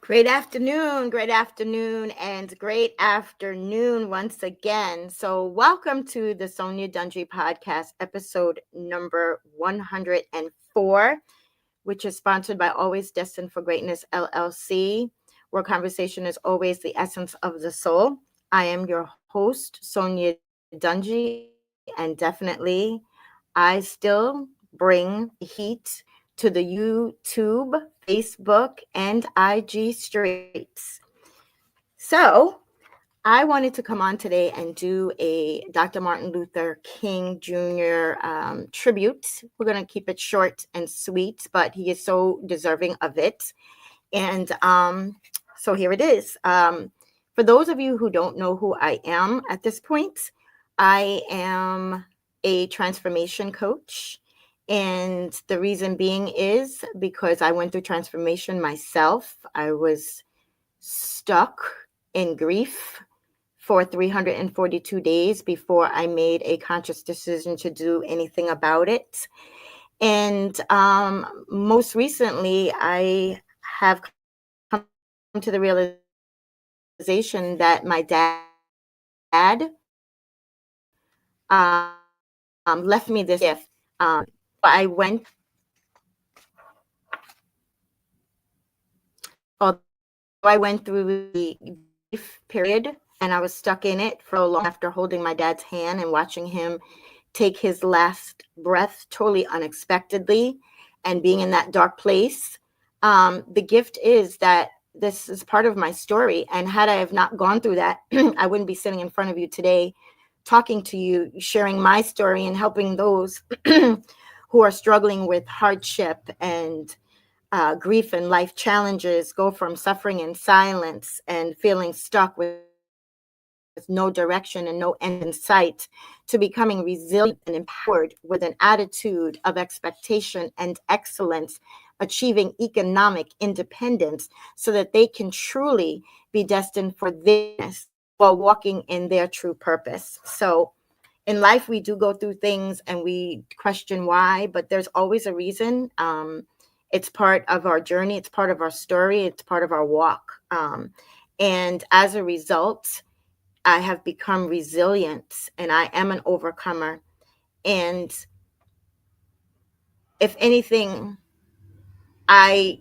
Great afternoon, and great afternoon once again. So, welcome to the Sonya Dungee podcast, episode number 104, which is sponsored by Always Destined for Greatness LLC, where conversation is always the essence of the soul. I am your host, Sonya Dungee, and definitely I still bring heat to the YouTube, Facebook, and IG streets. So, I wanted to come on today and do a Dr. Martin Luther King Jr. Tribute. We're going to keep it short and sweet, but he is so deserving of it. And so here it is. For those of you who don't know who I am at this point, I am a transformation coach. And the reason being is because I went through transformation myself. I was stuck in grief for 342 days before I made a conscious decision to do anything about it. And most recently, I have come to the realization that my dad left me this gift. I went, although I went through the grief period and I was stuck in it for so long after holding my dad's hand and watching him take his last breath totally unexpectedly and being in that dark place. The gift is that this is part of my story. And had I have not gone through that, I wouldn't be sitting in front of you today, talking to you, sharing my story and helping those who are struggling with hardship and grief and life challenges go from suffering in silence and feeling stuck with no direction and no end in sight to becoming resilient and empowered with an attitude of expectation and excellence, achieving economic independence so that they can truly be destined for this while walking in their true purpose. So in life, we do go through things and we question why, but there's always a reason. It's part of our journey. It's part of our story. It's part of our walk. And as a result, I have become resilient and I am an overcomer. And if anything, I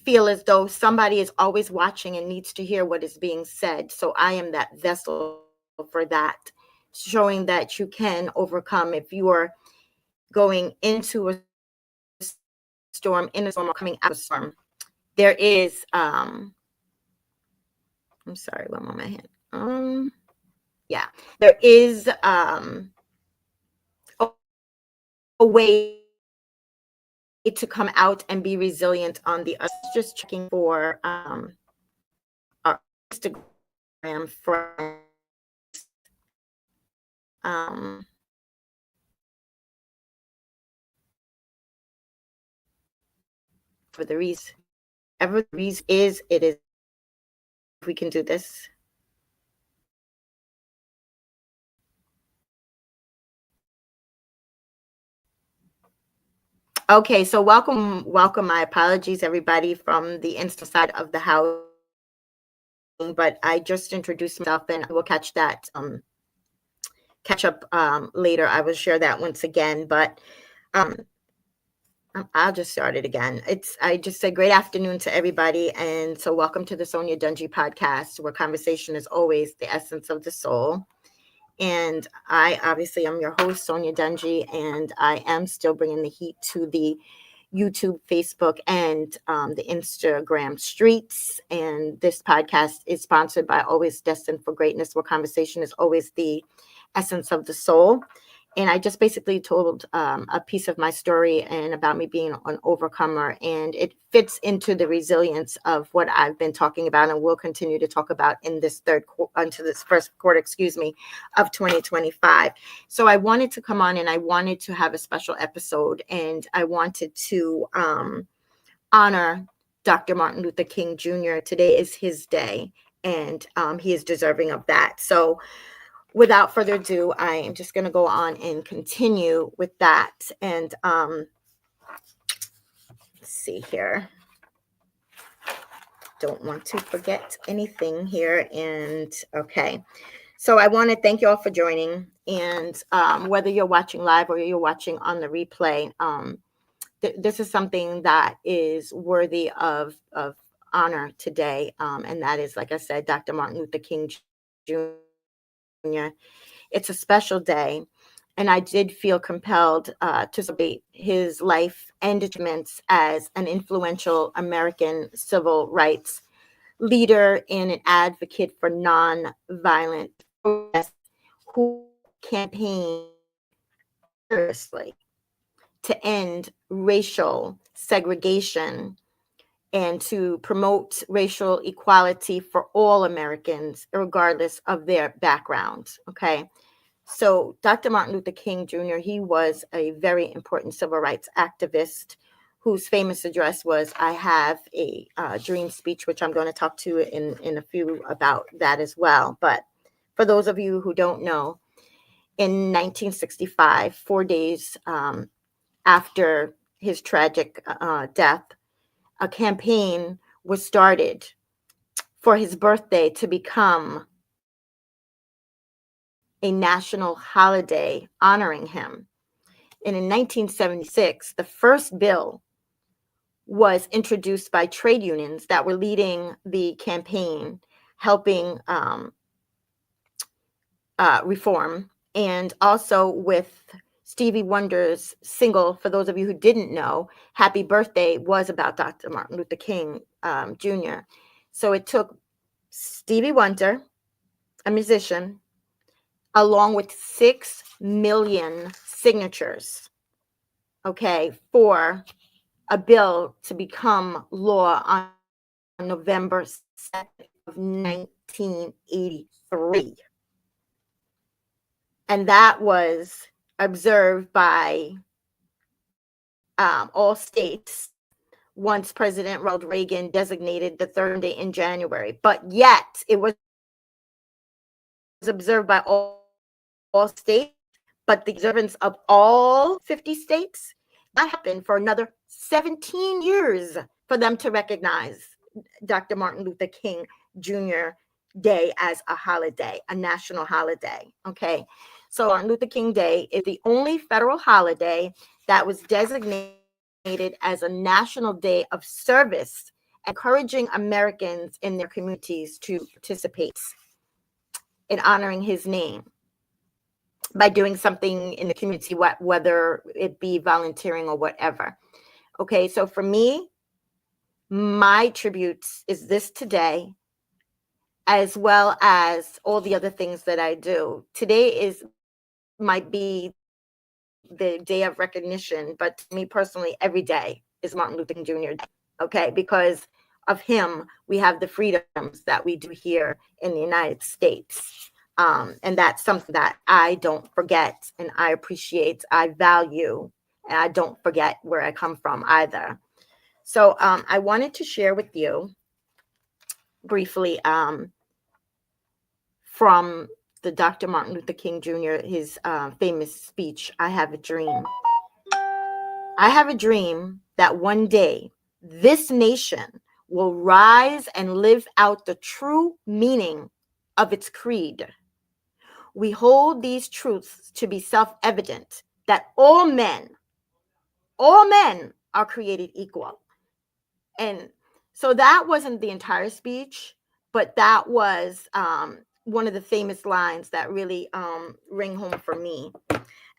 feel as though somebody is always watching and needs to hear what is being said. So I am that vessel for that, showing that you can overcome if you are going into a storm, in a storm, or coming out of a storm. There is, I'm sorry, one moment. Yeah, there is a way to come out and be resilient on the other. Just checking for our Instagram friends. Whatever the reason is, it is. If we can do this. Okay, so welcome. My apologies, everybody, from the Instagram side of the house. But I just introduced myself, and I will catch up later. I will share that once again. But I'll just start it again. I just say great afternoon to everybody, and so welcome to the Sonya Dungee podcast, where conversation is always the essence of the soul. And I obviously am your host, Sonya Dungee, and I am still bringing the heat to the YouTube, Facebook, and the Instagram streets. And this podcast is sponsored by Always Destined for Greatness, where conversation is always the essence of the soul. And I just basically told a piece of my story and about me being an overcomer. And it fits into the resilience of what I've been talking about and will continue to talk about in this first quarter, of 2025. So I wanted to come on and I wanted to have a special episode, and I wanted to honor Dr. Martin Luther King Jr. Today is his day, and he is deserving of that. So without further ado, I am just going to go on and continue with that. And let's see here. don't want to forget anything here. And okay. So I want to thank you all for joining. And whether you're watching live or you're watching on the replay, this is something that is worthy of honor today. And that is, like I said, Dr. Martin Luther King Jr. It's a special day. And I did feel compelled to celebrate his life and achievements as an influential American civil rights leader and an advocate for nonviolent protest who campaigned tirelessly to end racial segregation and to promote racial equality for all Americans, regardless of their background. Okay. So, Dr. Martin Luther King Jr., he was a very important civil rights activist whose famous address was "I have a dream" speech, which I'm going to talk to in a few about that as well. But for those of you who don't know, in 1965, 4 days after his tragic death, a campaign was started for his birthday to become a national holiday honoring him. And in 1976, the first bill was introduced by trade unions that were leading the campaign, helping reform, and also with Stevie Wonder's single, for those of you who didn't know, Happy Birthday was about Dr. Martin Luther King Jr. So it took Stevie Wonder, a musician, along with 6 million signatures, okay, for a bill to become law on November 2nd of 1983. And that was observed by all states once President Ronald Reagan designated the third Monday in January. But yet it was observed by all states, but the observance of all 50 states did not happen for another 17 years for them to recognize Dr. Martin Luther King Jr. Day as a holiday, a national holiday. Okay. So Martin Luther King Day is the only federal holiday that was designated as a national day of service, encouraging Americans in their communities to participate in honoring his name by doing something in the community, whether it be volunteering or whatever. Okay, so for me, my tributes is this today, as well as all the other things that I do. Today might be the day of recognition, but to me personally, every day is Martin Luther King Jr. Day. Okay, because of him, we have the freedoms that we do here in the United States. And that's something that I don't forget, and I appreciate, I value, and I don't forget where I come from either. So I wanted to share with you briefly from the Dr. Martin Luther King Jr., his famous speech, "I have a dream." I have a dream that one day this nation will rise and live out the true meaning of its creed. We hold these truths to be self-evident that all men are created equal. And so that wasn't the entire speech, but that was one of the famous lines that really ring home for me.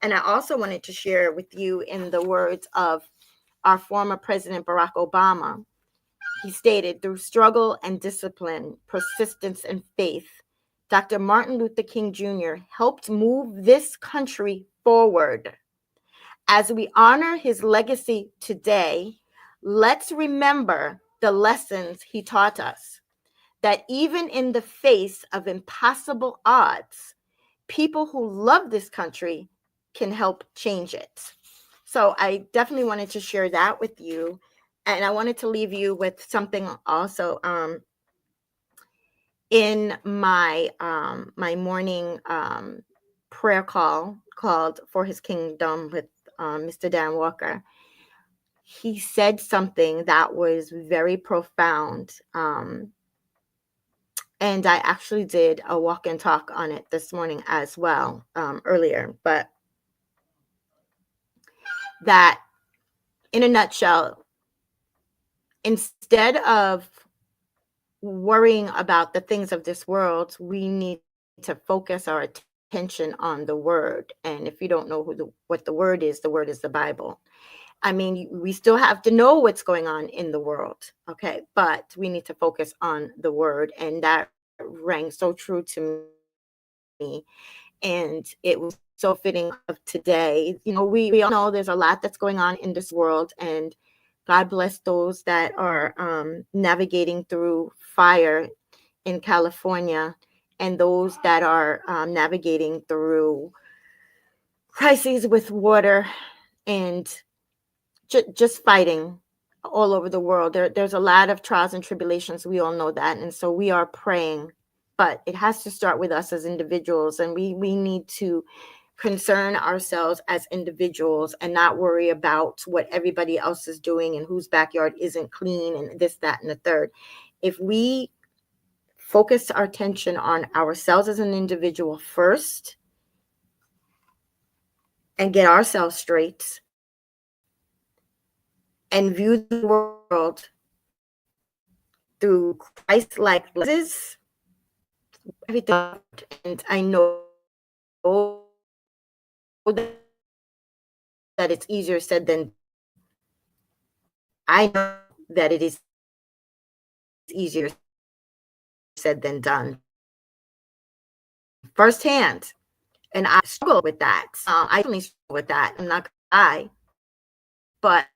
And I also wanted to share with you in the words of our former President Barack Obama. He stated, "Through struggle and discipline, persistence and faith, Dr. Martin Luther King Jr. helped move this country forward. As we honor his legacy today, let's remember the lessons he taught us, that even in the face of impossible odds, people who love this country can help change it." So I definitely wanted to share that with you. And I wanted to leave you with something also. In my my morning prayer call called "For His Kingdom" with Mr. Dan Walker, he said something that was very profound. And I actually did a walk and talk on it this morning as well, earlier. But that, in a nutshell, instead of worrying about the things of this world, we need to focus our attention on the word. And if you don't know what the word is the Bible. I mean, we still have to know what's going on in the world, okay? But we need to focus on the word, and that rang so true to me. And it was so fitting of today. You know, we all know there's a lot that's going on in this world, and God bless those that are navigating through fire in California, and those that are navigating through crises with water and just fighting all over the world. There's a lot of trials and tribulations. We all know that. And so we are praying, but it has to start with us as individuals. And we need to concern ourselves as individuals and not worry about what everybody else is doing and whose backyard isn't clean and this, that, and the third. If we focus our attention on ourselves as an individual first and get ourselves straight and view the world through Christ-like lenses, everything. And I know that it's easier said than I know that it is easier said than done firsthand. And I struggle with that. I definitely struggle with that. I'm not gonna lie, but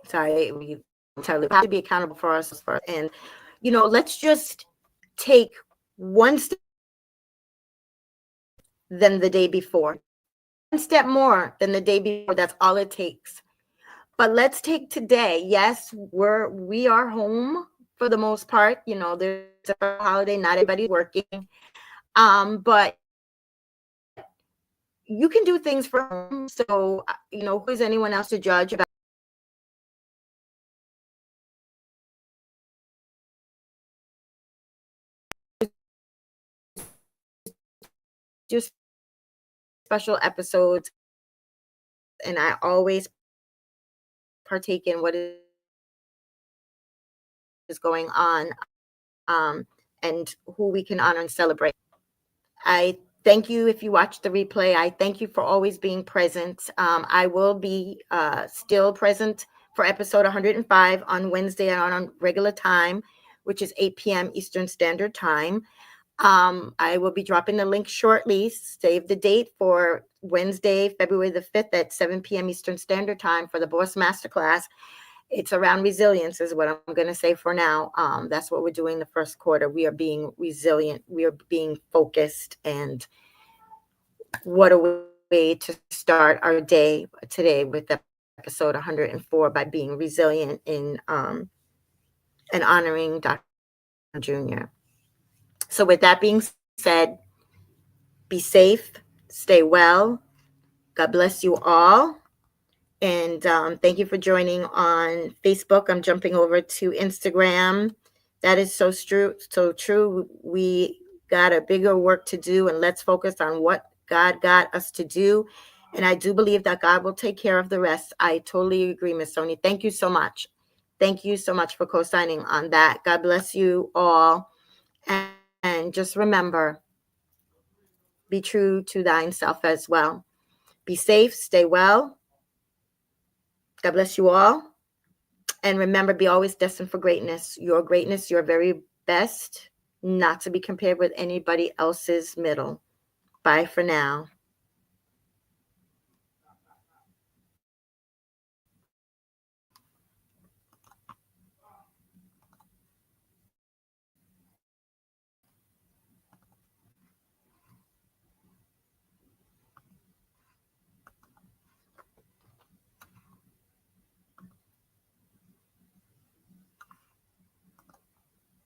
sorry, we have to be accountable for ourselves first. And let's just take one step than the day before, one step more than the day before. That's all it takes. But let's take today. Yes, we are home for the most part. There's a holiday, not everybody's working. But you can do things from home. So, who is anyone else to judge about just special episodes? And I always partake in what is going on, and who we can honor and celebrate. I thank you if you watch the replay. I thank you for always being present. I will be still present for episode 105 on Wednesday on regular time, which is 8 p.m. Eastern Standard Time. I will be dropping the link shortly. Save the date for Wednesday, February the 5th at 7 p.m. Eastern Standard Time for the Boss Masterclass. It's around resilience is what I'm going to say for now. That's what we're doing the first quarter. We are being resilient. We are being focused. And what a way to start our day today with episode 104 by being resilient in and honoring Dr. Jr. So with that being said, be safe, stay well. God bless you all. And thank you for joining on Facebook. I'm jumping over to Instagram. That is so true. So true. We got a bigger work to do, and let's focus on what God got us to do. And I do believe that God will take care of the rest. I totally agree, Miss Sonya. Thank you so much. Thank you so much for co-signing on that. God bless you all. And just remember, be true to thine self as well. Be safe, stay well. God bless you all. And remember, be always destined for greatness. Your greatness, your very best, not to be compared with anybody else's middle. Bye for now.